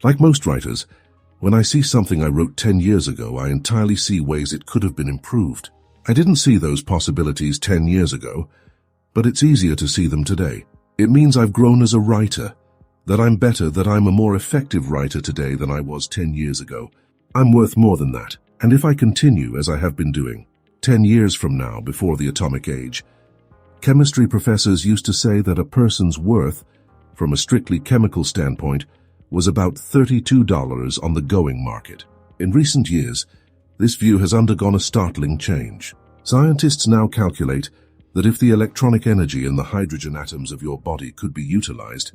Like most writers, when I see something I wrote 10 years ago, I entirely see ways it could have been improved. I didn't see those possibilities 10 years ago, but it's easier to see them today. It means I've grown as a writer, that I'm better, that I'm a more effective writer today than I was 10 years ago. I'm worth more than that. And if I continue as I have been doing, 10 years from now, before the atomic age, chemistry professors used to say that a person's worth, from a strictly chemical standpoint, was about $32 on the going market. In recent years, this view has undergone a startling change. Scientists now calculate that if the electronic energy in the hydrogen atoms of your body could be utilized,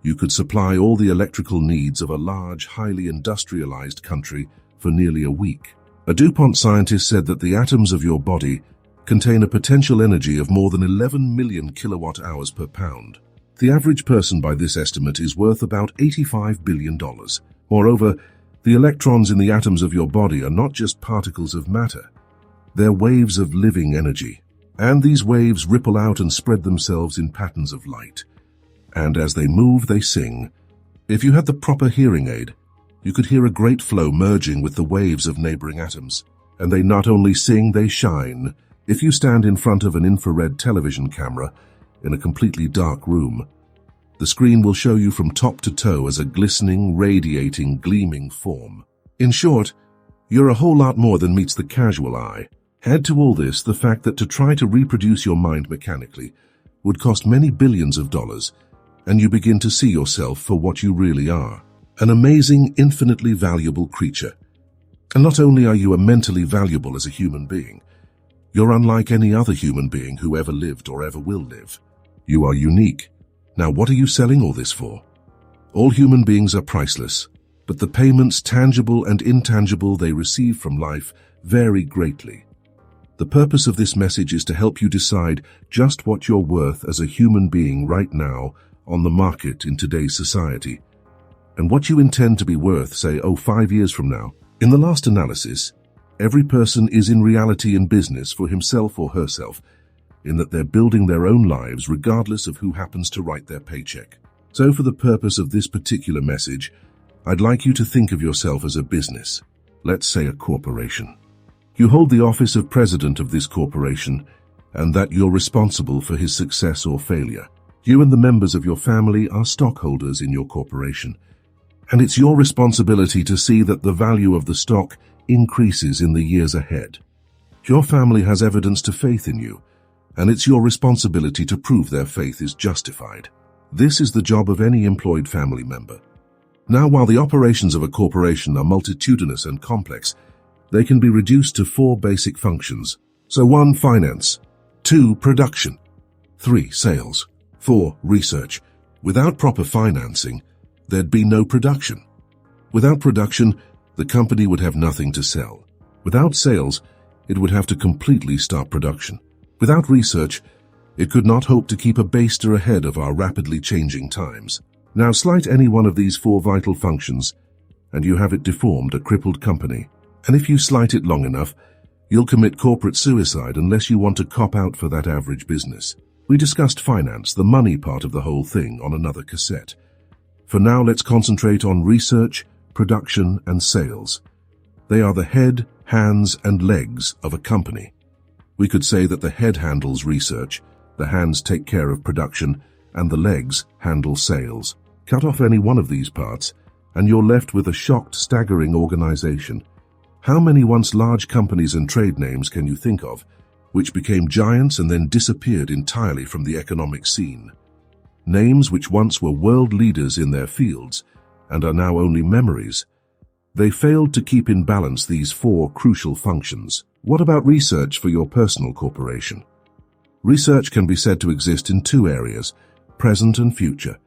you could supply all the electrical needs of a large, highly industrialized country for nearly a week. A DuPont scientist said that the atoms of your body contain a potential energy of more than 11 million kilowatt hours per pound. The average person, by this estimate, is worth about $85 billion. Moreover, the electrons in the atoms of your body are not just particles of matter. They're waves of living energy, and these waves ripple out and spread themselves in patterns of light. And as they move, they sing. If you had the proper hearing aid, you could hear a great flow merging with the waves of neighboring atoms. And they not only sing, they shine. If you stand in front of an infrared television camera in a completely dark room, the screen will show you from top to toe as a glistening, radiating, gleaming form. In short, you're a whole lot more than meets the casual eye. Add to all this the fact that to try to reproduce your mind mechanically would cost many billions of dollars, and you begin to see yourself for what you really are, an amazing, infinitely valuable creature. And not only are you immensely valuable as a human being, you're unlike any other human being who ever lived or ever will live. You are unique. Now, what are you selling all this for? All human beings are priceless, but the payments, tangible and intangible, they receive from life vary greatly. The purpose of this message is to help you decide just what you're worth as a human being right now on the market in today's society, and what you intend to be worth, say, 5 years from now. In the last analysis, every person is in reality in business for himself or herself, in that they're building their own lives regardless of who happens to write their paycheck. So for the purpose of this particular message, I'd like you to think of yourself as a business, let's say a corporation. You hold the office of president of this corporation, and that you're responsible for his success or failure. You and the members of your family are stockholders in your corporation, and it's your responsibility to see that the value of the stock increases in the years ahead. Your family has evidence to faith in you, and it's your responsibility to prove their faith is justified. This is the job of any employed family member. Now, while the operations of a corporation are multitudinous and complex, they can be reduced to 4 basic functions. So 1, finance. 2, production. 3, sales. 4, research. Without proper financing, there'd be no production. Without production, the company would have nothing to sell. Without sales, it would have to completely stop production. Without research, it could not hope to keep a baster ahead of our rapidly changing times. Now slight any one of these 4 vital functions, and you have it deformed, a crippled company. And if you slight it long enough, you'll commit corporate suicide unless you want to cop out for that average business. We discussed finance, the money part of the whole thing, on another cassette. For now, let's concentrate on research, production, and sales. They are the head, hands, and legs of a company. We could say that the head handles research, the hands take care of production, and the legs handle sales. Cut off any one of these parts, and you're left with a shocked, staggering organization. How many once large companies and trade names can you think of, which became giants and then disappeared entirely from the economic scene? Names which once were world leaders in their fields and are now only memories. They failed to keep in balance these 4 crucial functions. What about research for your personal corporation? Research can be said to exist in 2 areas, present and future.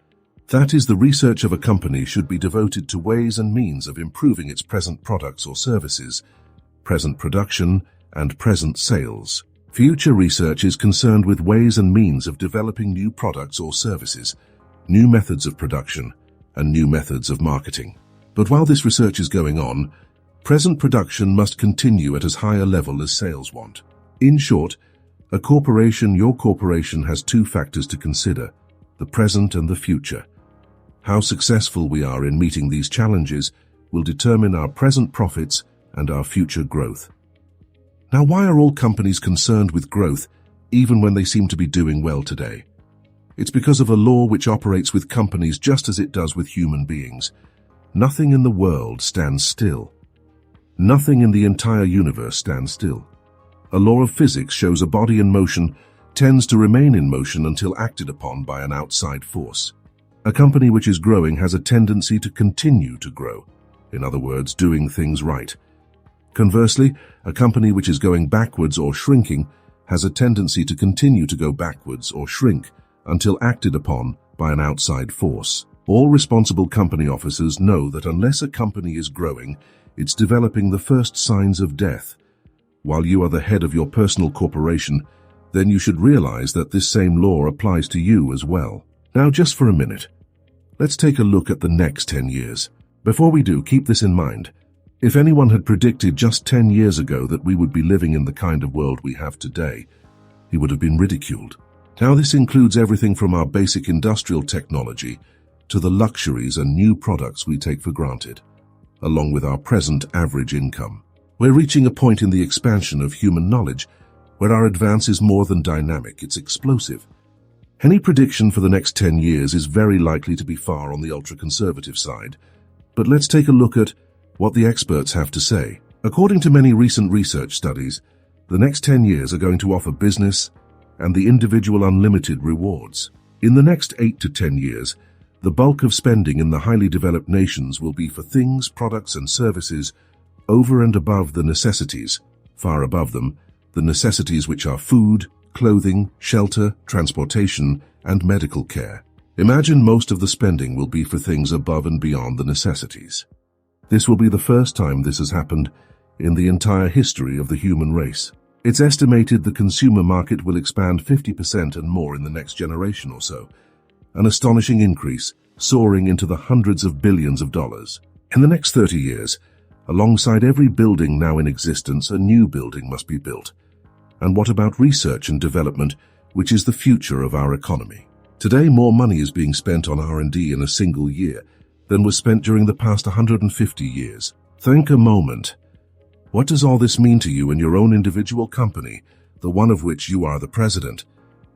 That is, the research of a company should be devoted to ways and means of improving its present products or services, present production, and present sales. Future research is concerned with ways and means of developing new products or services, new methods of production, and new methods of marketing. But while this research is going on, present production must continue at as high a level as sales want. In short, your corporation has 2 factors to consider, the present and the future. How successful we are in meeting these challenges will determine our present profits and our future growth. Now, why are all companies concerned with growth, even when they seem to be doing well today? It's because of a law which operates with companies just as it does with human beings. Nothing in the world stands still. Nothing in the entire universe stands still. A law of physics shows a body in motion tends to remain in motion until acted upon by an outside force. A company which is growing has a tendency to continue to grow. In other words, doing things right. Conversely, a company which is going backwards or shrinking has a tendency to continue to go backwards or shrink until acted upon by an outside force. All responsible company officers know that unless a company is growing, it's developing the first signs of death. While you are the head of your personal corporation, then you should realize that this same law applies to you as well. Now, just for a minute, let's take a look at the next 10 years. Before we do, keep this in mind. If anyone had predicted just 10 years ago that we would be living in the kind of world we have today, he would have been ridiculed. Now, this includes everything from our basic industrial technology to the luxuries and new products we take for granted, along with our present average income. We're reaching a point in the expansion of human knowledge where our advance is more than dynamic, it's explosive. Any prediction for the next 10 years is very likely to be far on the ultra-conservative side. But let's take a look at what the experts have to say. According to many recent research studies, the next 10 years are going to offer business and the individual unlimited rewards. In the next 8 to 10 years, the bulk of spending in the highly developed nations will be for things, products, and services over and above the necessities, far above them, the necessities which are food, clothing, shelter, transportation, and medical care. Imagine most of the spending will be for things above and beyond the necessities. This will be the first time this has happened in the entire history of the human race. It's estimated the consumer market will expand 50% and more in the next generation or so, an astonishing increase, soaring into the hundreds of billions of dollars. In the next 30 years, alongside every building now in existence, a new building must be built. And what about research and development, which is the future of our economy? Today, more money is being spent on R&D in a single year than was spent during the past 150 years. Think a moment. What does all this mean to you in your own individual company, the one of which you are the president?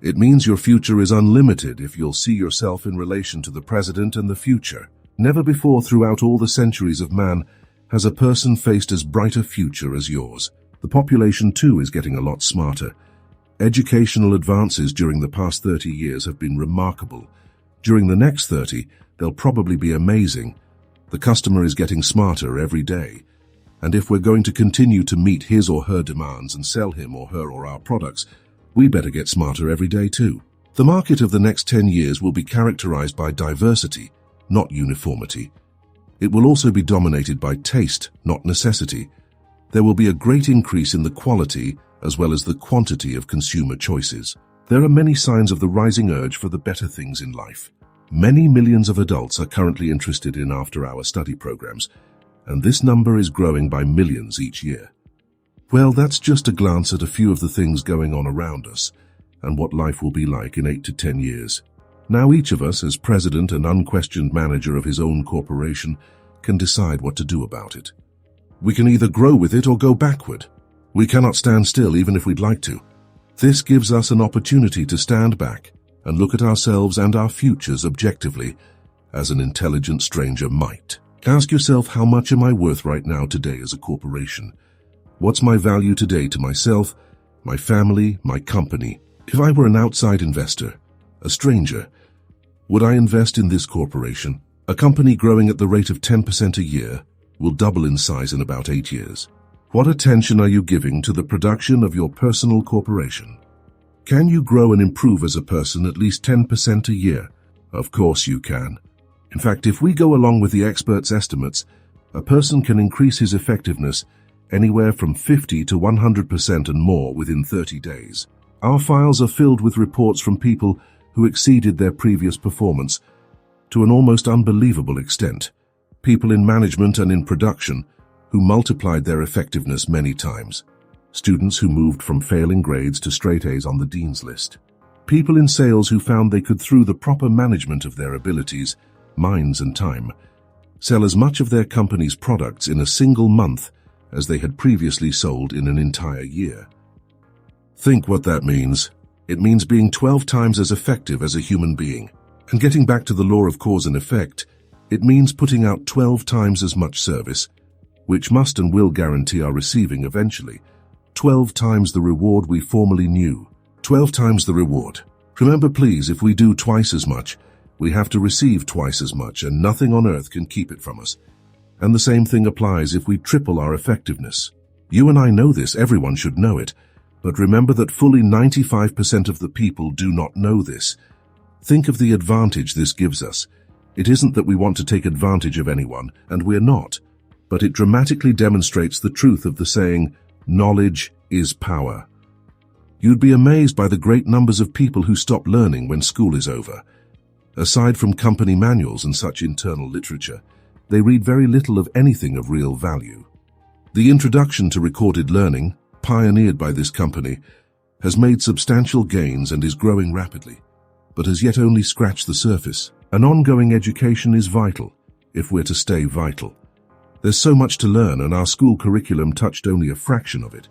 It means your future is unlimited if you'll see yourself in relation to the president and the future. Never before throughout all the centuries of man has a person faced as bright a future as yours. The population too is getting a lot smarter. Educational advances during the past 30 years have been remarkable. During the next 30, they'll probably be amazing. The customer is getting smarter every day. And if we're going to continue to meet his or her demands and sell him or her or our products, we better get smarter every day too. The market of the next 10 years will be characterized by diversity, not uniformity. It will also be dominated by taste, not necessity. There will be a great increase in the quality as well as the quantity of consumer choices. There are many signs of the rising urge for the better things in life. Many millions of adults are currently interested in after-hour study programs, and this number is growing by millions each year. Well, that's just a glance at a few of the things going on around us and what life will be like in 8 to 10 years. Now each of us, as president and unquestioned manager of his own corporation, can decide what to do about it. We can either grow with it or go backward. We cannot stand still even if we'd like to. This gives us an opportunity to stand back and look at ourselves and our futures objectively, as an intelligent stranger might. Ask yourself, how much am I worth right now today as a corporation? What's my value today to myself, my family, my company? If I were an outside investor, a stranger, would I invest in this corporation? A company growing at the rate of 10% a year will double in size in about 8 years. What attention are you giving to the production of your personal corporation? Can you grow and improve as a person at least 10% a year? Of course you can. In fact, if we go along with the experts' estimates, a person can increase his effectiveness anywhere from 50 to 100% and more within 30 days. Our files are filled with reports from people who exceeded their previous performance to an almost unbelievable extent. People in management and in production who multiplied their effectiveness many times. Students who moved from failing grades to straight A's on the dean's list. People in sales who found they could, through the proper management of their abilities, minds and time, sell as much of their company's products in a single month as they had previously sold in an entire year. Think what that means. It means being 12 times as effective as a human being. And getting back to the law of cause and effect, it means putting out 12 times as much service, which must and will guarantee our receiving eventually 12 times the reward we formerly knew. 12 times the reward. Remember, please, if we do twice as much, we have to receive twice as much, and nothing on earth can keep it from us. And the same thing applies if we triple our effectiveness. You and I know this, everyone should know it, but remember that fully 95% of the people do not know this. Think of the advantage this gives us. It isn't that we want to take advantage of anyone, and we're not, but it dramatically demonstrates the truth of the saying, knowledge is power. You'd be amazed by the great numbers of people who stop learning when school is over. Aside from company manuals and such internal literature, they read very little of anything of real value. The introduction to recorded learning, pioneered by this company, has made substantial gains and is growing rapidly, but has yet only scratched the surface. An ongoing education is vital, if we're to stay vital. There's so much to learn, and our school curriculum touched only a fraction of it.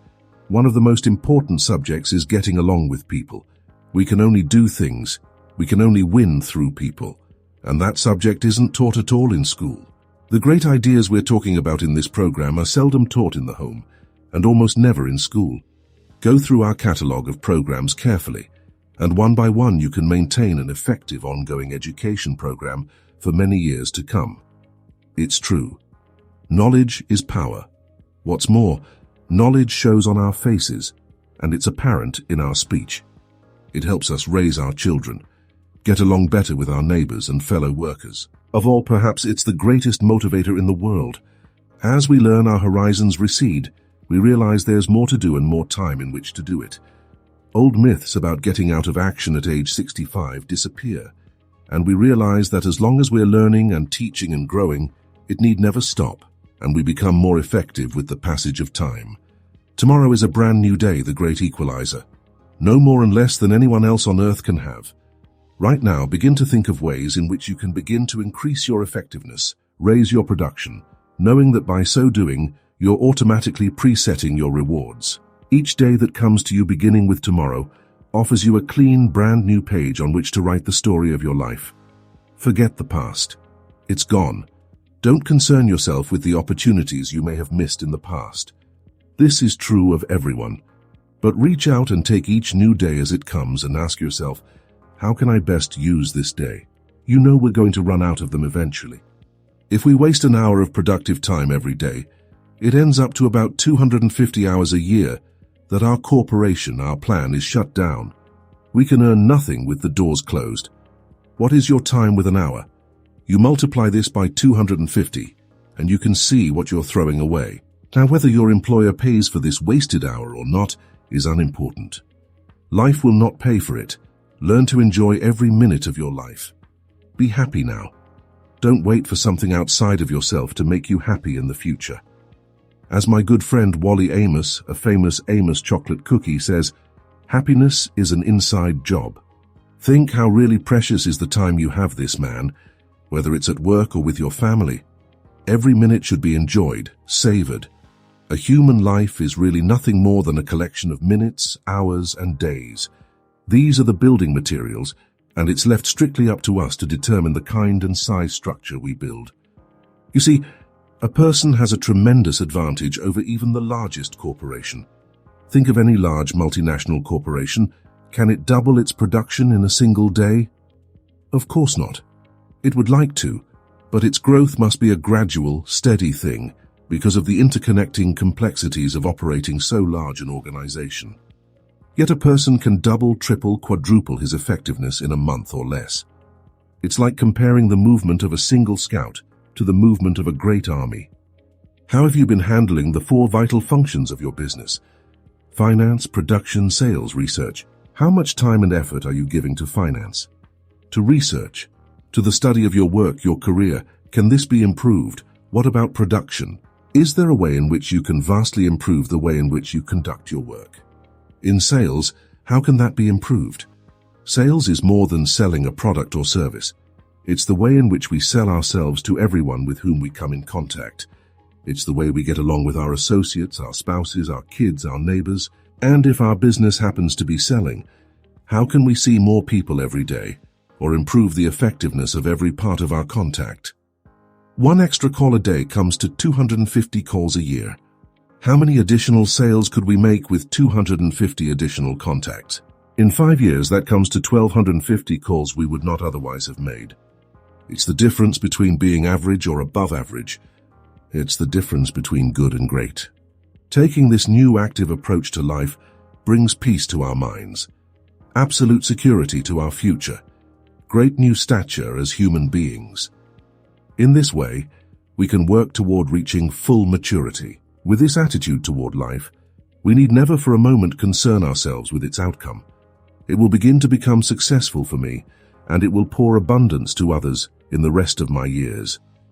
One of the most important subjects is getting along with people. We can only do things. We can only win through people. And that subject isn't taught at all in school. The great ideas we're talking about in this program are seldom taught in the home, and almost never in school. Go through our catalogue of programs carefully, and one by one you can maintain an effective ongoing education program for many years to come. It's true. Knowledge is power. What's more, knowledge shows on our faces, and it's apparent in our speech. It helps us raise our children, get along better with our neighbors and fellow workers. Of all, perhaps it's the greatest motivator in the world. As we learn, our horizons recede. We realize there's more to do and more time in which to do it. Old myths about getting out of action at age 65 disappear, and we realize that as long as we're learning and teaching and growing, it need never stop, and we become more effective with the passage of time. Tomorrow is a brand new day, the great equalizer. No more and less than anyone else on earth can have. Right now, begin to think of ways in which you can begin to increase your effectiveness, raise your production, knowing that by so doing, you're automatically presetting your rewards. Each day that comes to you beginning with tomorrow offers you a clean, brand new page on which to write the story of your life. Forget the past. It's gone. Don't concern yourself with the opportunities you may have missed in the past. This is true of everyone. But reach out and take each new day as it comes and ask yourself, how can I best use this day? You know we're going to run out of them eventually. If we waste an hour of productive time every day, it ends up to about 250 hours a year that our corporation, our plan, is shut down. We can earn nothing with the doors closed. What is your time with an hour? You multiply this by 250, and you can see what you're throwing away. Now, whether your employer pays for this wasted hour or not is unimportant. Life will not pay for it. Learn to enjoy every minute of your life. Be happy now. Don't wait for something outside of yourself to make you happy in the future. As my good friend Wally Amos, a famous Amos chocolate cookie, says, happiness is an inside job. Think how really precious is the time you have this, man, whether it's at work or with your family. Every minute should be enjoyed, savored. A human life is really nothing more than a collection of minutes, hours, and days. These are the building materials, and it's left strictly up to us to determine the kind and size structure we build. You see, a person has a tremendous advantage over even the largest corporation. Think of any large multinational corporation. Can it double its production in a single day? Of course not. It would like to, but its growth must be a gradual, steady thing because of the interconnecting complexities of operating so large an organization. Yet a person can double, triple, quadruple his effectiveness in a month or less. It's like comparing the movement of a single scout to the movement of a great army. How have you been handling the 4 vital functions of your business? Finance, production, sales, research. How much time and effort are you giving to finance? To research? To the study of your work, your career? Can this be improved? What about production? Is there a way in which you can vastly improve the way in which you conduct your work? In sales, how can that be improved? Sales is more than selling a product or service. It's the way in which we sell ourselves to everyone with whom we come in contact. It's the way we get along with our associates, our spouses, our kids, our neighbors. And if our business happens to be selling, how can we see more people every day or improve the effectiveness of every part of our contact? One extra call a day comes to 250 calls a year. How many additional sales could we make with 250 additional contacts? In 5 years, that comes to 1,250 calls we would not otherwise have made. It's the difference between being average or above average. It's the difference between good and great. Taking this new active approach to life brings peace to our minds, absolute security to our future, great new stature as human beings. In this way, we can work toward reaching full maturity. With this attitude toward life, we need never for a moment concern ourselves with its outcome. It will begin to become successful for me, and it will pour abundance to others in the rest of my years.